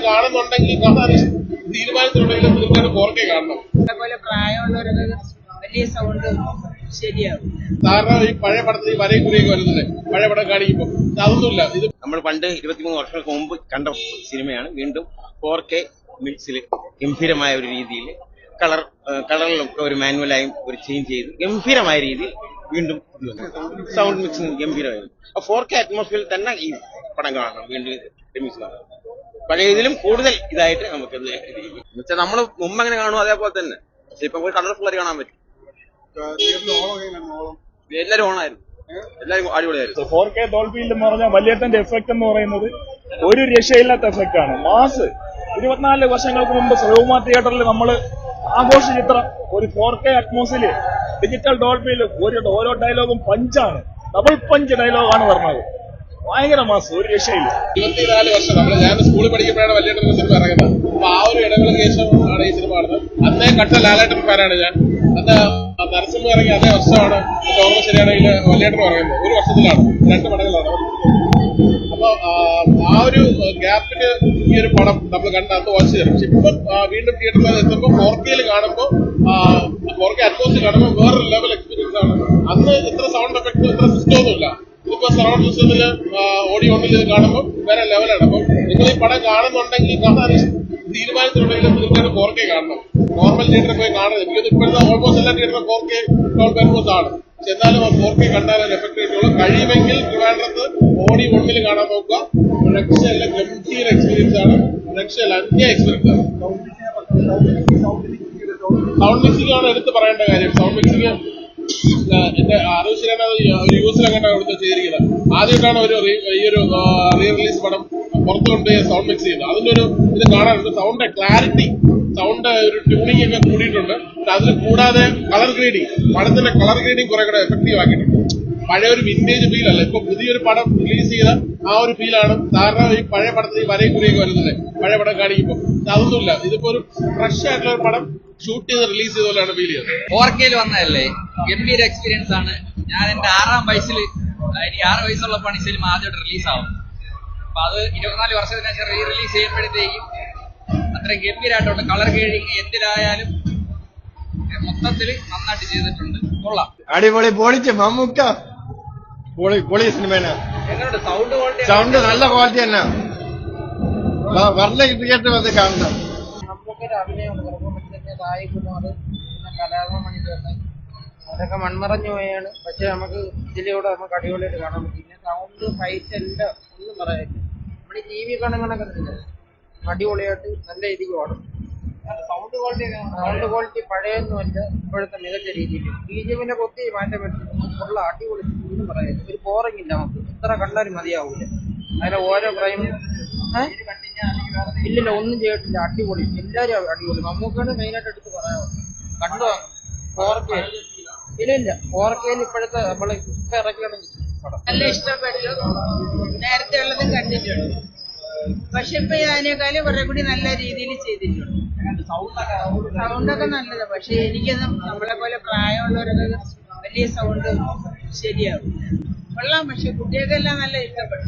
കാണുന്നുണ്ടെങ്കിൽ കാണാൻ തീരുമാനത്തിലുണ്ടെങ്കിലും തീർച്ചയായിട്ടും 4K കാണണം. അതേപോലെ പ്രായമുള്ളവരൊക്കെ വലിയ സൗണ്ട് ശരിയാവും. കാരണം ഈ പഴയ പടത്തിൽ ഈ വരയും കുറിയൊക്കെ വരുന്നില്ലേ പഴയ പടം കാണിക്കുമ്പോൾ അതൊന്നുമില്ല. ഇത് നമ്മൾ പണ്ട് 23 വർഷങ്ങൾക്ക് മുമ്പ് കണ്ട സിനിമയാണ്. വീണ്ടും 4K മിക്സിൽ ഗംഭീരമായ ഒരു രീതിയിൽ കളറിലൊക്കെ ഒരു മാനുവലായും ഒരു ചേഞ്ച് ചെയ്ത് ഗംഭീരമായ രീതിയിൽ വീണ്ടും സൗണ്ട് മിക്സിങ് ഗംഭീരമായിരുന്നു. 4K അറ്റ്മോസ്ഫിയറിൽ തന്നെ ഈ പടം കാണണം, വീണ്ടും റിമിക്സ് കാണണം. പഴയ ഇതിലും കൂടുതൽ ഇതായിട്ട് നമുക്കത് എന്നുവെച്ചാൽ നമ്മൾ മുമ്പ് അങ്ങനെ കാണും അതേപോലെ തന്നെ. പക്ഷെ ഇപ്പൊ കളർഫുൾ ആയിട്ട് കാണാൻ പറ്റും. എല്ലാവരും ഓണായിരുന്നു, എല്ലാവരും അടിപൊളിയായിരുന്നു. 4K ഡോൾബിയിൽ എന്ന് പറഞ്ഞാൽ വലിയേട്ടന്റെ എഫക്ട് എന്ന് പറയുന്നത് ഒരു രക്ഷയില്ലാത്ത എഫക്റ്റ് ആണ്. മാസ് 24 വർഷങ്ങൾക്ക് മുമ്പ് ശ്രീകുമാർ തിയേറ്ററിൽ നമ്മൾ ആഘോഷ ചിത്രം ഒരു 4K അറ്റ്മോസ്ഫിയറിൽ ഡിജിറ്റൽ ഡോൾബിയിൽ ഓരോ ഡയലോഗും പഞ്ചാണ്, ഡബിൾ പഞ്ച് ഡയലോഗാണ് പറഞ്ഞത്. ഭയങ്കര മാസ്, ഒരു രക്ഷയില്ല. 24 വർഷം ഞാൻ സ്കൂളിൽ പഠിക്കുമ്പോഴാണ് വലിയേട്ടൻ സിനിമ ഇറങ്ങുന്നത്. അപ്പൊ ആ ഒരു ഇടവേളയ്ക്ക് ശേഷം ആണ് ഈ സിനിമ കാണുന്നത്. അന്നേ കട്ട ലാലേട്ടൻ ഫാനാണ് ഞാൻ. അന്ന് നരസിംഹ ഇറങ്ങിയ അതേ വർഷമാണ് എന്റെ ഓർമ്മ ശരിയാണെങ്കിൽ വലിയേട്ടൻ പറയുന്നത്. ഒരു വർഷത്തിലാണ് 2 പടങ്ങളാണ്. അപ്പൊ ആ ഒരു ഗ്യാപ്പിന് ഈ ഒരു പടം നമ്മൾ കണ്ട് അന്ന് വാച്ച് ചെയ്തു. പക്ഷെ ഇപ്പം വീണ്ടും തിയേറ്ററിൽ എത്തുമ്പോൾ 4K കാണുമ്പോൾ 4K അറ്റ്മോസ്ഫിയർ കാണുമ്പോൾ വേറൊരു ലെവൽ എക്സ്പീരിയൻസ് ആണ്. അന്ന് ഇത്ര സൗണ്ട് എഫക്ട് ഇത്ര സിസ്റ്റം ഒന്നുമില്ല. ഇതിപ്പോ സറൗണ്ട് സിസ്റ്റത്തില് ഓഡിയോ ഒന്നിൽ ഇത് കാണുമ്പോൾ വേറെ ലെവലാണ്. അപ്പം നിങ്ങൾ ഈ പടം കാണുന്നുണ്ടെങ്കിൽ കാണാൻ തീരുമാനത്തിലുണ്ടെങ്കിലും തീർച്ചയായിട്ടും 4K കാണണം. നോർമൽ തിയേറ്ററിൽ പോയി കാണുന്നത് എനിക്കത് ഇപ്പോഴത്തെ ഓൾമോസ്റ്റ് എല്ലാ തിയേറ്ററും 4K ഡോൾബി ആണ്. പക്ഷെ എന്നാലും 4K കണ്ടാൽ ഒരു എഫക്ട് കിട്ടുള്ളൂ. കഴിയുമെങ്കിൽ ട്രിവാൻഡ്രത്ത് ഓഡിയോ ഒന്നിൽ കാണാൻ നോക്കുക. രക്ഷയല്ല, ഗംഭീര എക്സ്പീരിയൻസ് ആണ്. രക്ഷയല്ല, അന്യ എക്സ്പീരിയൻസ് ആണ്. സൗണ്ട് മിക്സിംഗ് ആണ് എടുത്ത് പറയേണ്ട കാര്യം. സൗണ്ട് മിക്സിംഗ് എന്റെ അറിവ് ശരിയാണ്, യൂസിലങ്ങോട്ടാണ് അവിടുത്തെ ചെയ്തിരിക്കുന്നത്. ആദ്യമായിട്ടാണ് ഈ ഒരു റീ റിലീസ് പടം പുറത്തു കൊണ്ട് സൗണ്ട് മിക്സ് ചെയ്യുന്നത്. അതിന്റെ ഒരു ഇത് കാണാനുണ്ട്. സൗണ്ട് ക്ലാരിറ്റി, സൗണ്ട് ഒരു ട്യൂണിംഗ് ഒക്കെ കൂടിയിട്ടുണ്ട്. അതിൽ കൂടാതെ കളർ ഗ്രേഡിങ്, പടത്തിന്റെ കളർ ഗ്രേഡിങ് കുറെ കൂടെ എഫക്റ്റീവ് ആക്കിയിട്ടുണ്ട്. പഴയ ഒരു വിന്റേജ് ഫീൽ അല്ല, ഇപ്പൊ പുതിയൊരു പടം റിലീസ് ചെയ്ത ആ ഒരു ഫീലാണ്. സാധാരണ ഈ പഴയ പടത്തിൽ ഈ വരയും കുറിയൊക്കെ വരുന്നില്ലേ പഴയ പടം കാണിക്കുമ്പോൾ അതൊന്നുമില്ല. ഇതിപ്പോ ഒരു ഫ്രഷ് ആയിട്ടുള്ള ഒരു പടം ഷൂട്ട് ചെയ്ത് റിലീസ് ചെയ്ത പോലെയാണ് ഫീൽ ചെയ്തത്. 4K വന്നതല്ലേ, ഗംഭീര എക്സ്പീരിയൻസ് ആണ്. ഞാൻ എന്റെ 6ാം വയസ്സിൽ, എനിക്ക് 6 വയസ്സുള്ളപ്പോൾ ഈ സിനിമ ആദ്യമായിട്ട് റിലീസ് ആവും. അപ്പൊ അത് 24 വർഷത്തിന് ശേഷം റീ റിലീസ് ചെയ്യുമ്പോഴത്തേക്കും അത്രയും ഗംഭീരമായിട്ടുണ്ട്. കളർ ഗ്രേഡിങ് എന്തിനായാലും മൊത്തത്തിൽ നന്നായിട്ട് ചെയ്തിട്ടുണ്ട്. കൊള്ളാം, അടിപൊളി, പൊളിച്ച് മമ്മൂക്ക പൊളി സിനിമയാണ്. എങ്ങനെയുണ്ട് സൗണ്ട് ക്വാളിറ്റി? സൗണ്ട് നല്ല ക്വാളിറ്റി തന്നെ. വെറുതെ തിയേറ്റർ വന്ന് കാണണം. നമുക്കൊരു അഭിനയമാണ് സായികുമാർ, പിന്നെ കലാഭവൻ, അതൊക്കെ മൺമറഞ്ഞു പോയാണ്. പക്ഷെ നമുക്ക് ഇതിലൂടെ നമുക്ക് അടിപൊളിയായിട്ട് കാണാൻ പറ്റും. പിന്നെ സൗണ്ട്, ഫൈറ്റ് എല്ലാം ഒന്നും പറയാനില്ല. നമ്മുടെ ടി വി കാണുന്നതൊക്കെ അടിപൊളിയായിട്ട് നല്ല രീതിക്ക് പാടും. സൗണ്ട് ക്വാളിറ്റി പഴയൊന്നുമല്ല, ഇപ്പോഴത്തെ മികച്ച രീതിയിൽ. ബിജിഎമ്മിനെ ഒത്തിരി മാറ്റം പറ്റും. ഉള്ള അടിപൊളി ഒന്നും പറയാനില്ല. ഒരു ബോറിംഗ് ഇല്ല, നമുക്ക് എത്ര കണ്ടാലും മതിയാവൂല. അതിലെ ഓരോ ക്രൈം ഇല്ലില്ല, ഒന്നും ചെയ്തിട്ടില്ല. അടിപൊളി, എല്ലാവരും അടിപൊളി. നമുക്കാണ് മെയിനായിട്ട് എടുത്ത് പറയാം. കണ്ടു വാങ്ങും 4K. ഇല്ല 4K ഇപ്പോഴത്തെ നമ്മള് ഇപ്പൊ ഇറക്കുകയാണെങ്കിൽ നല്ല ഇഷ്ടപ്പെട്ടു. നേരത്തെ ഉള്ളതും കണ്ടിട്ടുണ്ട്, പക്ഷെ ഇപ്പൊ അതിനേക്കാളും കുറെ കൂടി നല്ല രീതിയിൽ ചെയ്തിട്ടുണ്ട്. സൗണ്ടൊക്കെ നല്ലതാ, പക്ഷെ എനിക്കത് നമ്മളെ പോലെ പ്രായമുള്ളവരൊക്കെ വലിയ സൗണ്ട് ശരിയാവും. കൊള്ളാം, പക്ഷെ കുട്ടികൾക്കെല്ലാം നല്ല ഇഷ്ടപ്പെട്ടു.